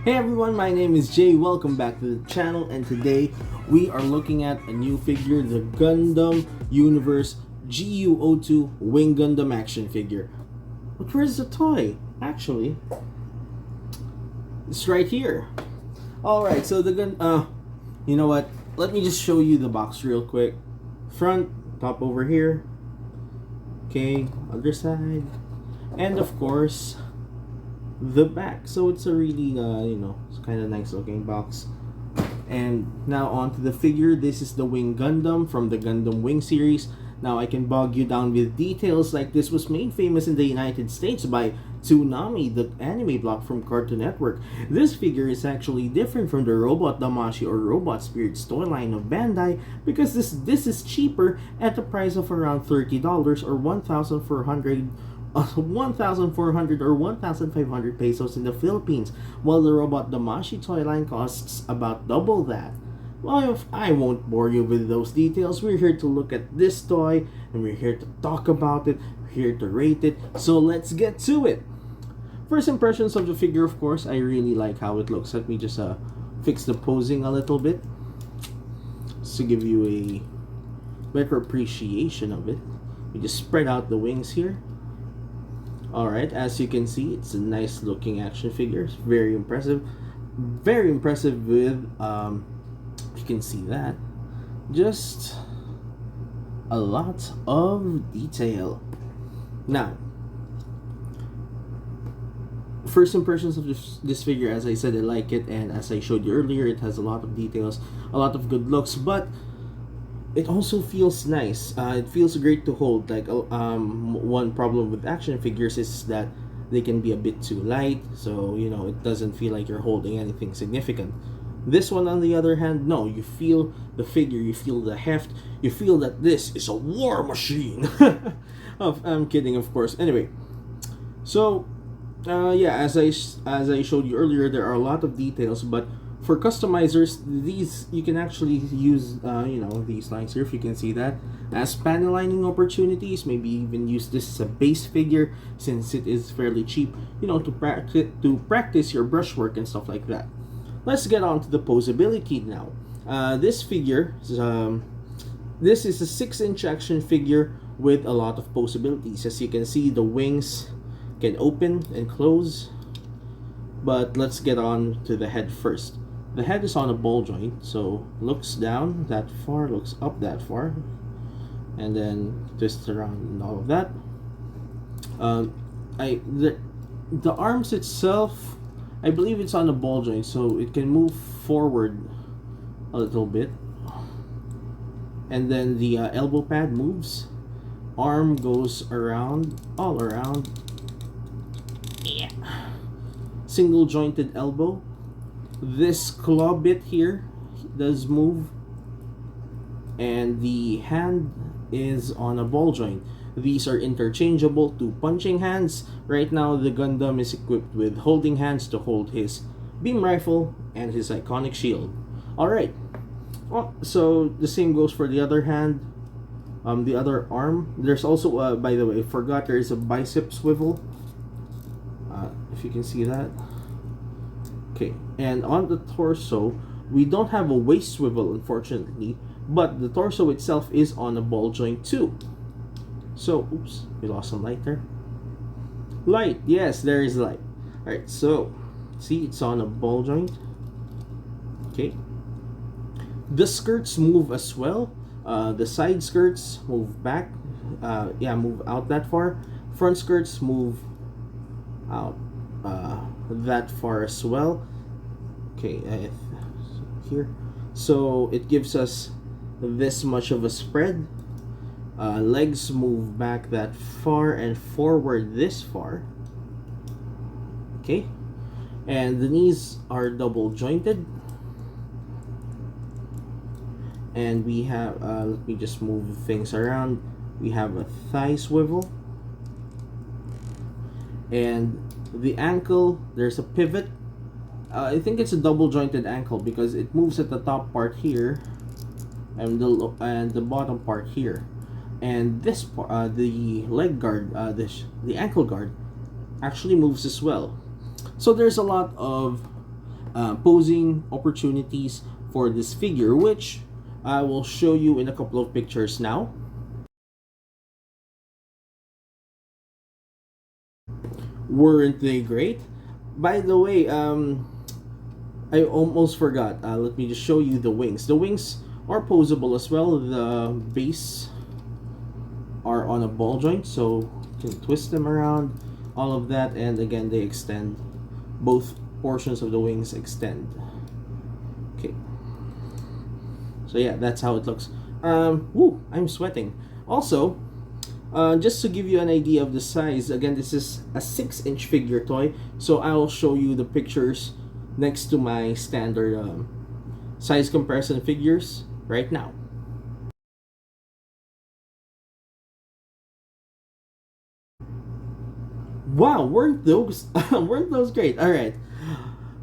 Hey everyone, my name is Jay. Welcome back to the channel, and today we are looking at a new figure, the Gundam Universe GU02 Wing Gundam action figure. But where's the toy? Actually, it's right here. Alright, so the you know what? Let me just show you the box real quick. Front, top over here. Okay, other side. And of course, the back. So it's a really it's kind of nice looking box. And now on to the figure. This is the Wing Gundam from the Gundam Wing series. Now I can bog you down with details like this was made famous in the United States by Toonami, the anime block from Cartoon Network. This figure is actually different from the Robot Damashi or Robot Spirits toy line of Bandai because this is cheaper at the price of around $30 or 1,400 or 1,500 pesos in the Philippines, while the Robot Damashi toy line costs about double that. Well, I won't bore you with those details. We're here to look at this toy, and we're here to talk about it, we're here to rate it, so let's get to it. First impressions of the figure, of course, I really like how it looks. Let me just fix the posing a little bit, just to give you a better appreciation of it. We just spread out the wings here. Alright, as you can see, it's a nice looking action figure. It's very impressive. Very impressive with, you can see that. Just a lot of detail. Now, first impressions of this figure, as I said, I like it. And as I showed you earlier, it has a lot of details, a lot of good looks. But it also feels nice. It feels great to hold. Like one problem with action figures is that they can be a bit too light, so it doesn't feel like you're holding anything significant. This one, on the other hand, no, you feel the figure, you feel the heft, you feel that this is a war machine. I'm kidding, of course. Anyway, so yeah, as I showed you earlier, there are a lot of details, but for customizers, these you can actually use these lines here, if you can see that, as panel lining opportunities. Maybe even use this as a base figure since it is fairly cheap, to practice your brushwork and stuff like that. Let's get on to the posability now. This figure, this is a 6-inch action figure with a lot of possibilities. As you can see, the wings can open and close. But let's get on to the head first. The head is on a ball joint, so looks down that far, looks up that far, and then twists around and all of that. The arms itself, I believe it's on a ball joint, so it can move forward a little bit, and then the elbow pad moves. Arm goes around, all around. Yeah. Single jointed elbow. This claw bit here does move, and the hand is on a ball joint. These are interchangeable to punching hands. Right now, the Gundam is equipped with holding hands to hold his beam rifle and his iconic shield. Alright, well, so the same goes for the other hand, the other arm. There's also, by the way, I forgot there is a bicep swivel, if you can see that. Okay, and on the torso, we don't have a waist swivel, unfortunately, but the torso itself is on a ball joint too. So, oops, we lost some light there. Light, yes, there is light. Alright, so, see, it's on a ball joint. Okay. The skirts move as well. The side skirts move back. Move out that far. Front skirts move out that far as well. Okay, here. So, it gives us this much of a spread. Legs move back that far and forward this far. Okay, and the knees are double jointed, and we have let me just move things around. We have a thigh swivel, and the ankle, there's a pivot. I think it's a double jointed ankle because it moves at the top part here and the bottom part here. And this part, the leg guard, the ankle guard, actually moves as well. So there's a lot of posing opportunities for this figure, which I will show you in a couple of pictures now. Weren't they great? By the way, I almost forgot. Let me just show you the wings. The wings are posable as well. The base are on a ball joint, so you can twist them around, all of that, and again they extend. Both portions of the wings extend. Okay. So yeah, that's how it looks. Woo, I'm sweating. Also, just to give you an idea of the size, again, this is a 6-inch figure toy, so I'll show you the pictures next to my standard size comparison figures right now. Wow, weren't those weren't those great? All right.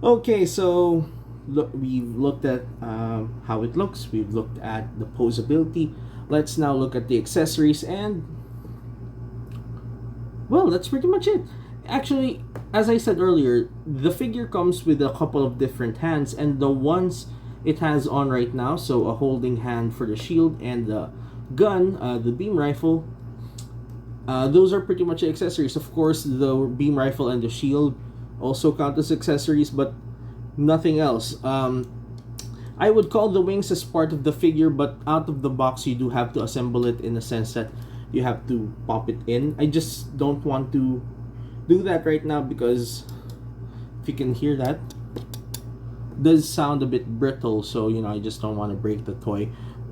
Okay, so look, we've looked at how it looks. We've looked at the posability. Let's now look at the accessories, and well, that's pretty much it. Actually, as I said earlier, the figure comes with a couple of different hands, and the ones it has on right now, so a holding hand for the shield and the gun, the beam rifle, those are pretty much accessories. Of course, the beam rifle and the shield also count as accessories, but nothing else. I would call the wings as part of the figure, but out of the box you do have to assemble it in the sense that you have to pop it in. I just don't want to do that right now because if you can hear that, it does sound a bit brittle, so I just don't want to break the toy.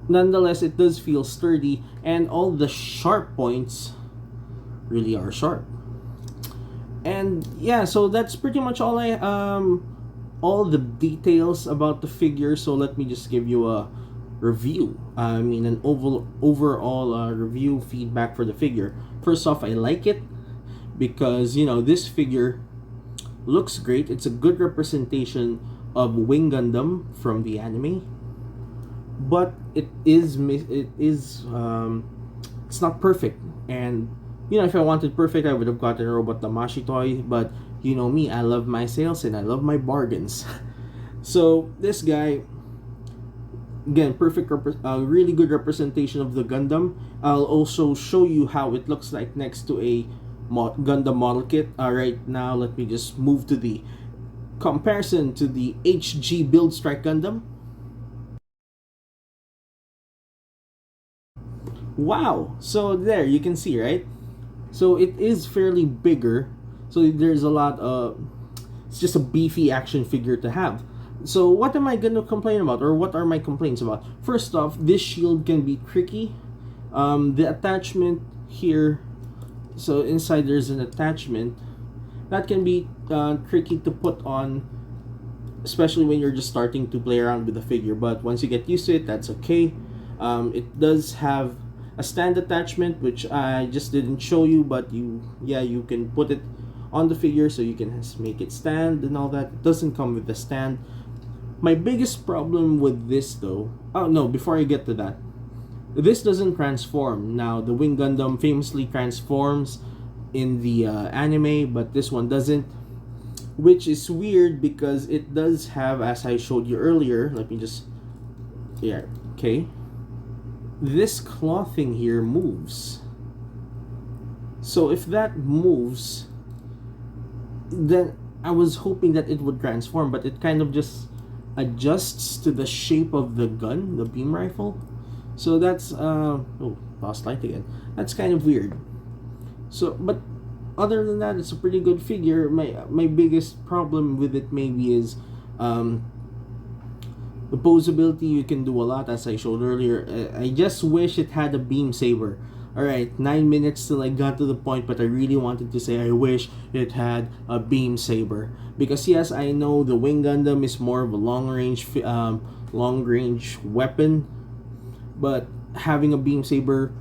Nonetheless, it does feel sturdy, and all the sharp points really are sharp. And yeah, so that's pretty much all all the details about the figure. So let me just give you a review. I mean, an overall review feedback for the figure. First off, I like it because this figure looks great. It's a good representation of Wing Gundam from the anime, but it's not perfect. And if I wanted perfect, I would have gotten a Robot Damashi toy, but you know me, I love my sales and I love my bargains. So this guy, again, really good representation of the Gundam. I'll also show you how it looks like next to a Gundam model kit. Right now, let me just move to the comparison to the HG Build Strike Gundam. Wow, so there you can see, right? So it is fairly bigger, so there's a lot of, it's just a beefy action figure to have. So what am I going to complain about, or what are my complaints about? First off, this shield can be tricky. The attachment here, so inside there's an attachment that can be tricky to put on, especially when you're just starting to play around with the figure. But once you get used to it, that's okay. It does have a stand attachment, which I just didn't show you, but you can put it on the figure so you can make it stand and all that. It doesn't come with the stand. My biggest problem with this though, oh no, before I get to that, this doesn't transform. Now the Wing Gundam famously transforms in the anime, but this one doesn't, which is weird because it does have, as I showed you earlier, let me just, yeah, okay, this clothing here moves. So if that moves, then I was hoping that it would transform, but it kind of just adjusts to the shape of the gun, the beam rifle. So that's oh, lost light again. That's kind of weird. So, but other than that, it's a pretty good figure. My biggest problem with it maybe is the posability. You can do a lot, as I showed earlier. I just wish it had a beam saber. Alright, 9 minutes till I got to the point, but I really wanted to say I wish it had a beam saber. Because yes, I know the Wing Gundam is more of a long range weapon, but having a beam saber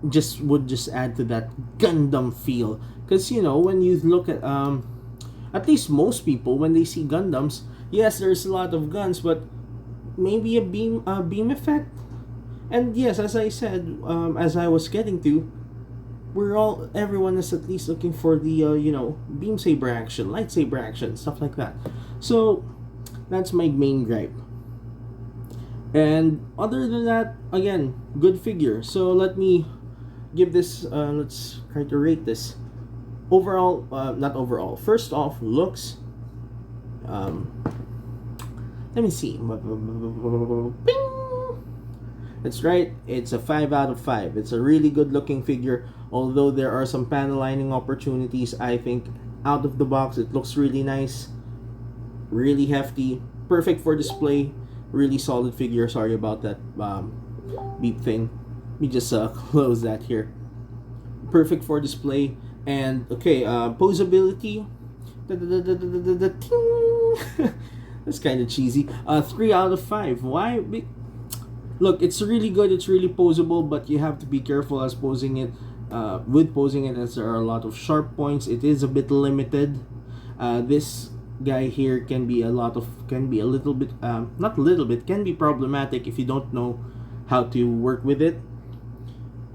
would just add to that Gundam feel. Because when you look at least most people, when they see Gundams, yes, there's a lot of guns, but maybe a beam effect. And yes, as I said, as I was getting to, everyone is at least looking for the beam saber action, lightsaber action, stuff like that. So That's my main gripe. And other than that, again, good figure. So let me give this, let's try to rate this. Overall, not overall. First off, looks. Let me see. Bing! That's right. It's a 5 out of 5. It's a really good looking figure. Although there are some panel lining opportunities, I think out of the box it looks really nice. Really hefty. Perfect for display. Really solid figure. Sorry about that beep thing. Let me just close that here. Perfect for display. And okay, posability. That's kind of cheesy. 3 out of 5. Why? Look, it's really good. It's really posable, but you have to be careful as posing it. With posing it, as there are a lot of sharp points. It is a bit limited. This guy here can be a little bit, not a little bit, can be problematic if you don't know how to work with it.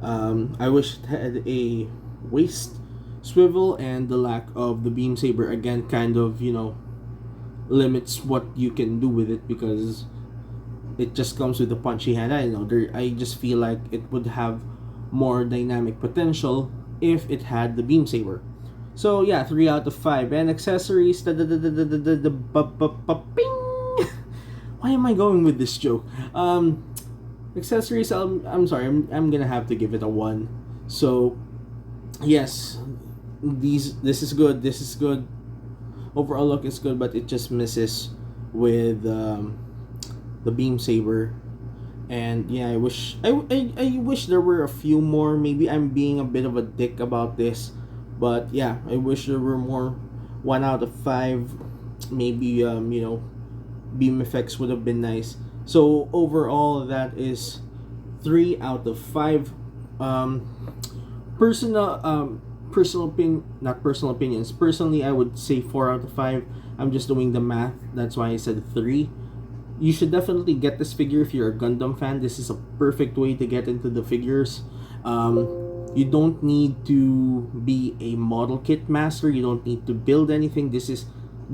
I wish it had a waist swivel, and the lack of the beam saber again kind of, limits what you can do with it, because it just comes with a punchy hand. I just feel like it would have more dynamic potential if it had the beam saber. So yeah, 3 out of 5. And accessories, bing. Why am I going with this joke? Accessories, I'm sorry, I'm gonna have to give it a 1. So yes, this is good. This is good. Overall look is good, but it just misses with the beam saber. And yeah, I wish there were a few more. Maybe I'm being a bit of a dick about this, but yeah, I wish there were more. 1 out of 5. Maybe beam effects would have been nice. So overall, that is 3 out of 5. Personal opinions. Personally, I would say 4 out of 5. I'm just doing the math. That's why I said 3. You should definitely get this figure if you're a Gundam fan. This is a perfect way to get into the figures. You don't need to be a model kit master. You don't need to build anything. This is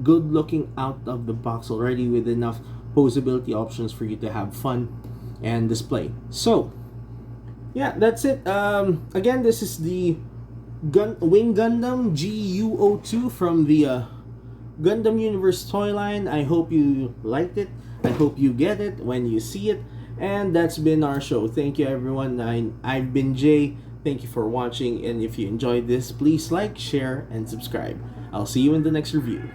good looking out of the box already, with enough posability options for you to have fun and display. So yeah, that's it. Again, this is the Wing Gundam GU02 from the Gundam Universe toy line. I hope you liked it. I hope you get it when you see it. And that's been our show. Thank you, everyone. I've been Jay. Thank you for watching. And if you enjoyed this, please like, share, and subscribe. I'll see you in the next review.